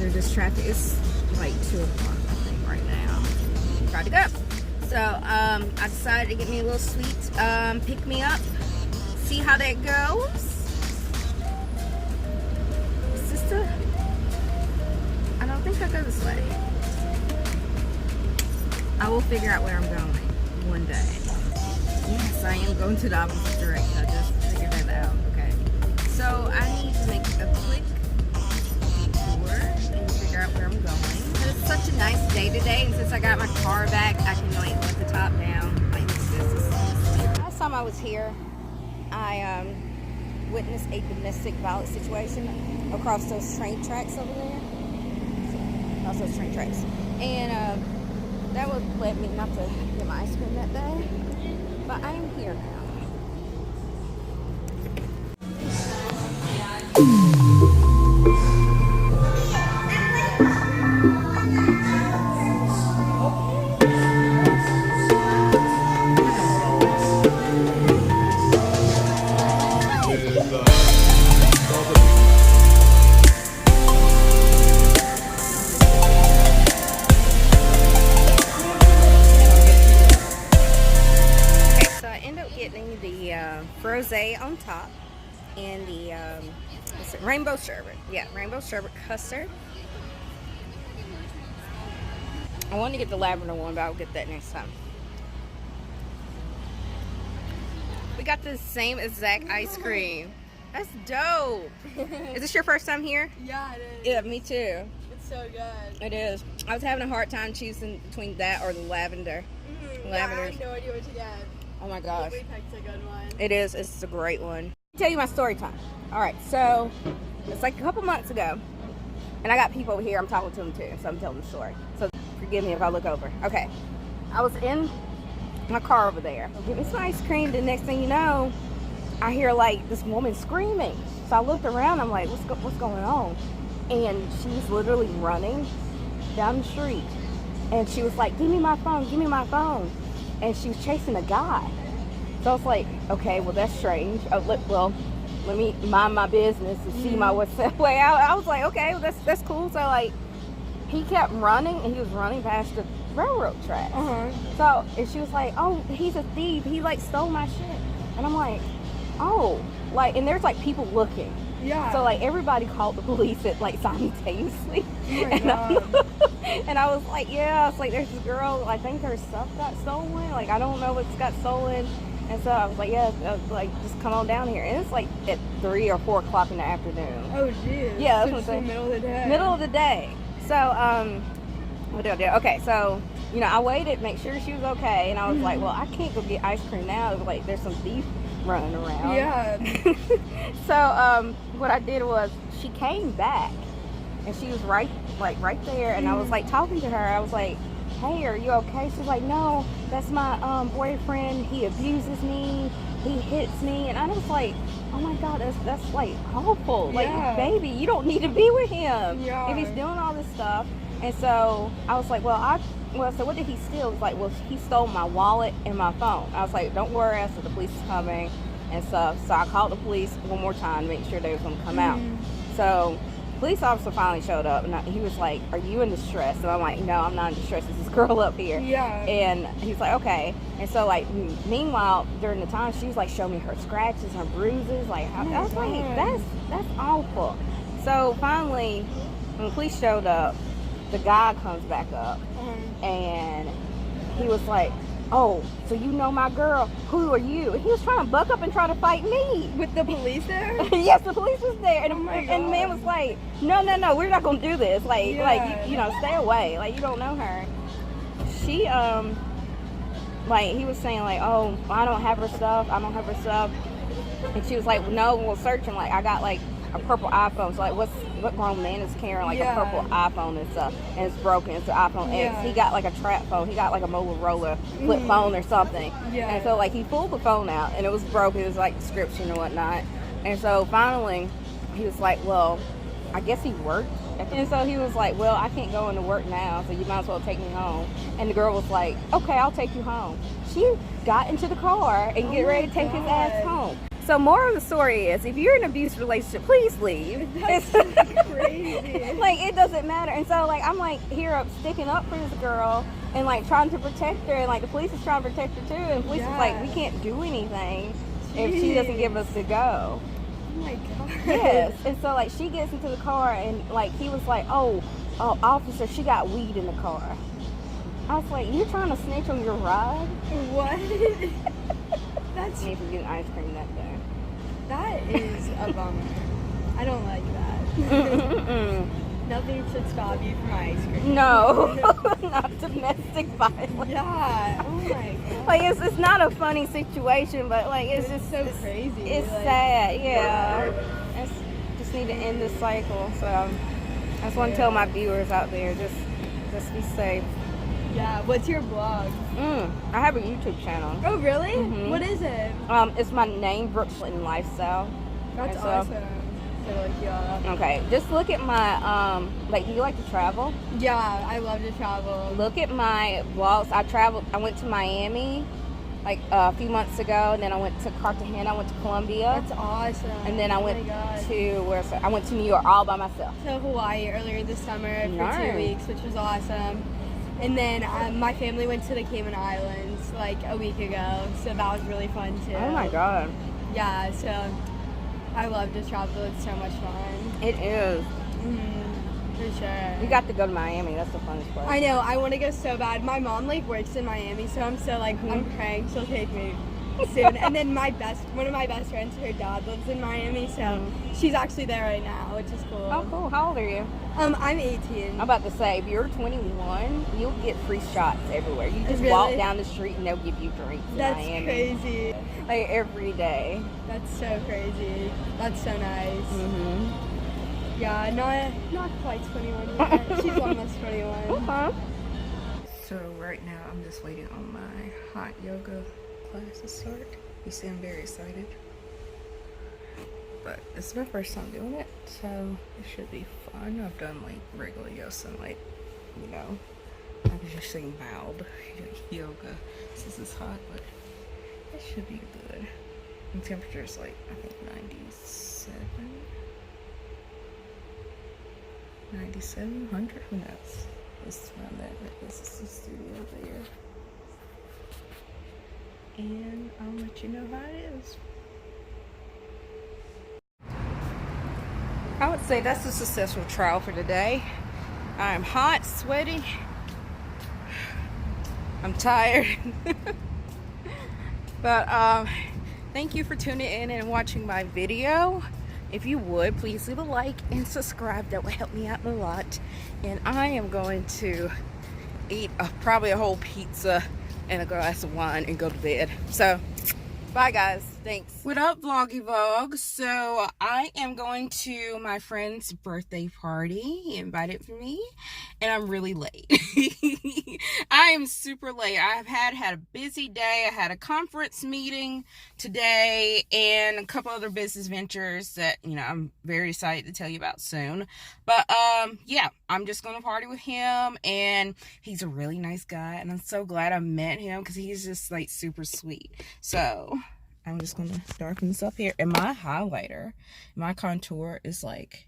through this traffic. It's like 2 o'clock, I think, right now. Got to go. So I decided to get me a little sweet pick me up. See how that goes. Sister, I don't think I go this way. I will figure out where I'm going one day. Yes, I am going to the opposite direction. I just figured that out. Okay. So I need to make a quick detour and figure out where I'm going. It's such a nice day today, and since I got my car back, I can like let the top down. Like this. Last time I was here, I witnessed a domestic violence situation across those train tracks over there. Across those train tracks, and that would led me not to get my ice cream that day. But I am here now. Rosé on top and the rainbow sherbet. Yeah, rainbow sherbet custard. I wanted to get the lavender one, but I'll get that next time. We got the same exact ice cream. That's dope. Is this your first time here? Yeah, it is. Yeah, me too. It's so good. It is. I was having a hard time choosing between that or the lavender. Lavender. Yeah, I had no idea what to get. Oh my gosh. We picked a good one. It is. It's a great one. I'll tell you my story time. All right. So it's like a couple months ago, and I got people over here. I'm talking to them too, so I'm telling the story. So forgive me if I look over. Okay. I was in my car over there. Give me some ice cream. The next thing you know, I hear like this woman screaming. So I looked around. I'm like, what's going on? And she was literally running down the street, and she was like, "Give me my phone. Give me my phone." And she was chasing a guy. So I was like, okay, well, that's strange. Let me mind my business and see my what's that way out. I was like, okay, well, that's cool. So like, he kept running, and he was running past the railroad tracks. So, and she was like, oh, he's a thief. He like stole my shit. And I'm like, oh, like, and there's like people looking. Yeah. So like everybody called the police at like simultaneously. Oh my God. And I was like, yeah, it's like there's this girl, I think her stuff got stolen. Like I don't know what's got stolen. And so I was like, yeah, like just come on down here. And it's like at 3 or 4 o'clock in the afternoon. Oh geez. Yeah, that's so what I'm saying. Middle of the day. Middle of the day. So what did I do? Okay, so I waited, make sure she was okay, and I was like, well, I can't go get ice cream now. Like there's some thief running around. Yeah. So what I did was she came back, and she was right there, and I was like talking to her. I was like, hey, are you okay? She's like, no, that's my boyfriend. He abuses me, he hits me. And I was like, oh my God, that's like awful. Like, baby, you don't need to be with him if he's doing all this stuff. And so I was like, so what did he steal? It's like, well, he stole my wallet and my phone. I was like, don't worry, I said the police is coming and stuff. So I called the police one more time to make sure they was gonna come out. So police officer finally showed up, and he was like, are you in distress? And I'm like, no, I'm not in distress. It's this girl up here. Yeah. And he's like, okay. And so like meanwhile during the time, she was like showing me her scratches, her bruises. Like I was like, that's awful. So finally when the police showed up, the guy comes back up, and he was like, oh, so you know my girl, who are you? And he was trying to buck up and try to fight me. With the police there? Yes, the police was there. And, oh my God. And the man was like, no, we're not going to do this. Like, stay away. Like, you don't know her. She, like, he was saying, like, oh, I don't have her stuff. And she was like, no, we're searching. Like, I got, like, a purple iPhone. So, like, what grown man is carrying, like, a purple iPhone and stuff? And it's broken. It's an iPhone X. He got, like, a trap phone. He got, like, a Motorola flip phone or something. And so, like, he pulled the phone out, and it was broken. It was, like, description and whatnot. And so, finally, he was like, well, I guess he worked. And so he was like, well, I can't go into work now, so you might as well take me home. And the girl was like, okay, I'll take you home. She got into the car and get ready to take his ass home. So moral of the story is, if you're in an abusive relationship, please leave. That's crazy. Like, it doesn't matter. And so, like, I'm like here up sticking up for this girl and like trying to protect her, and like the police is trying to protect her too, and the police is like, we can't do anything if she doesn't give us the go. Oh my god. Yes. And so like she gets into the car, and like he was like, oh, officer, she got weed in the car. I was like, you're trying to snitch on your ride? What? That's Me for getting ice cream that day. that is a bummer. I don't like that. Nothing should stop you from ice cream. No, not domestic violence. Yeah. Oh my god. Like it's not a funny situation, but like it's just so crazy. It's like, sad, yeah. Just need to end this cycle. So I just want to tell my viewers out there, just be safe. Yeah. What's your blog? I have a YouTube channel. Oh really? Mhm. What is it? It's my name, Brooklyn Lifestyle. That's And so- awesome. So like yeah. Okay, just look at my like, do you like to travel? Yeah, I love to travel. Look at my vlogs. I went to Miami like a few months ago, and then I went to Cartagena, I went to Colombia, That's awesome. and then I Oh went my God. to I went to New York all by myself. to Hawaii earlier this summer for Nice. 2 weeks, which was awesome. And then my family went to the Cayman Islands like a week ago, so that was really fun too. Oh my god. Yeah, so I love to travel. It's so much fun. It is. For sure. We got to go to Miami. That's the funnest place. I know. I want to go so bad. My mom like works in Miami, so I'm so like I'm praying she'll take me soon. And then one of my best friends, her dad lives in Miami, so she's actually there right now, which is cool. Oh, cool. How old are you? I'm 18. I'm about to say, if you're 21, you'll get free shots everywhere. You just Really? walk down the street and they'll give you drinks in That's Miami. crazy. Like every day. That's so crazy. That's so nice. Mm-hmm. Yeah, not quite 21 yet. She's almost 21. Okay. So right now I'm just waiting on my hot yoga class to start. You see, I'm very excited. But it's my first time doing it, so it should be fun. I've done like regular yoga and like, you know, I was just saying mild yoga. This is hot, but it should be good. The temperature is like, I think 97, 100, who knows? It's around that, but this is the studio there. And I'll let you know how it is. I would say that's a successful trial for today. I'm hot, sweaty. I'm tired. But thank you for tuning in and watching my video. If you would, please leave a like and subscribe. That would help me out a lot. And I am going to eat probably a whole pizza and a glass of wine and go to bed. So, bye guys. Thanks. What up, Vloggy Vlog? So, I am going to my friend's birthday party. He invited me, and I'm really late. I am super late. I've had a busy day. I had a conference meeting today and a couple other business ventures that, you know, I'm very excited to tell you about soon. But, yeah, I'm just going to party with him, and he's a really nice guy, and I'm so glad I met him because he's just, like, super sweet. So, I'm just going to darken this up here. And my highlighter, my contour is, like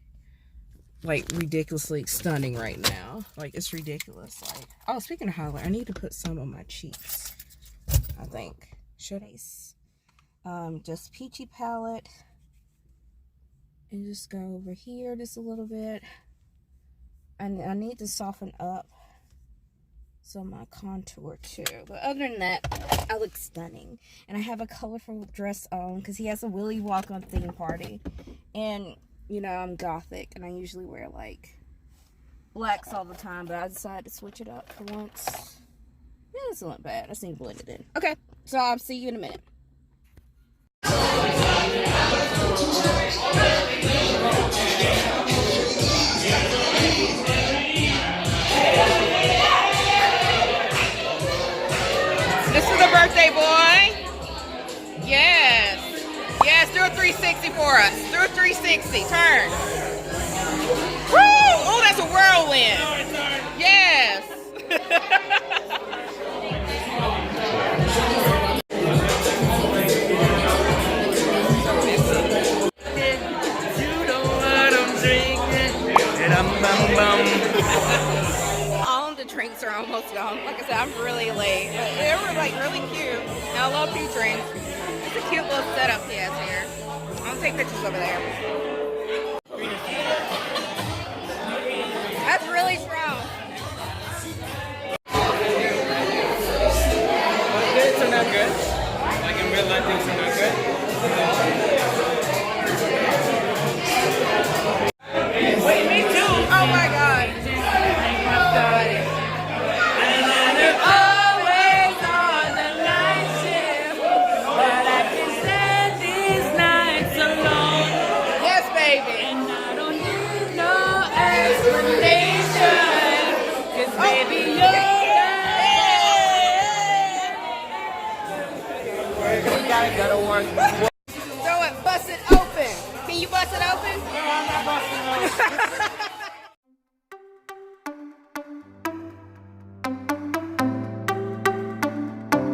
ridiculously stunning right now. Like, it's ridiculous. Like, oh, speaking of highlight, I need to put some on my cheeks, I think. Should I? Just peachy palette. And just go over here just a little bit. And I need to soften up some of my contour too. But other than that, I look stunning. And I have a colorful dress on because he has a Willy Wonka theme party. And, you know, I'm gothic and I usually wear like blacks all the time, but I decided to switch it up for once. Yeah, it doesn't look bad. I just need to blend it in. Okay, so I'll see you in a minute. This is a birthday boy. Yes. Yes, do a 360 for us. Do a 360. Turn. Woo! Oh, that's a whirlwind. Yes. supposed to go home. Like I said, I'm really late. But they were like really cute. And I love featuring. It's a cute little setup he has here. I'll take pictures over there. That's really strong. Did it turn out good? Like in real life, did it turn out good? Wait, me too. Oh my god. Always on the night shift, but I can stand these nights alone. Yes, baby. And I don't need no explanation, 'cause baby, you're You gotta go to work.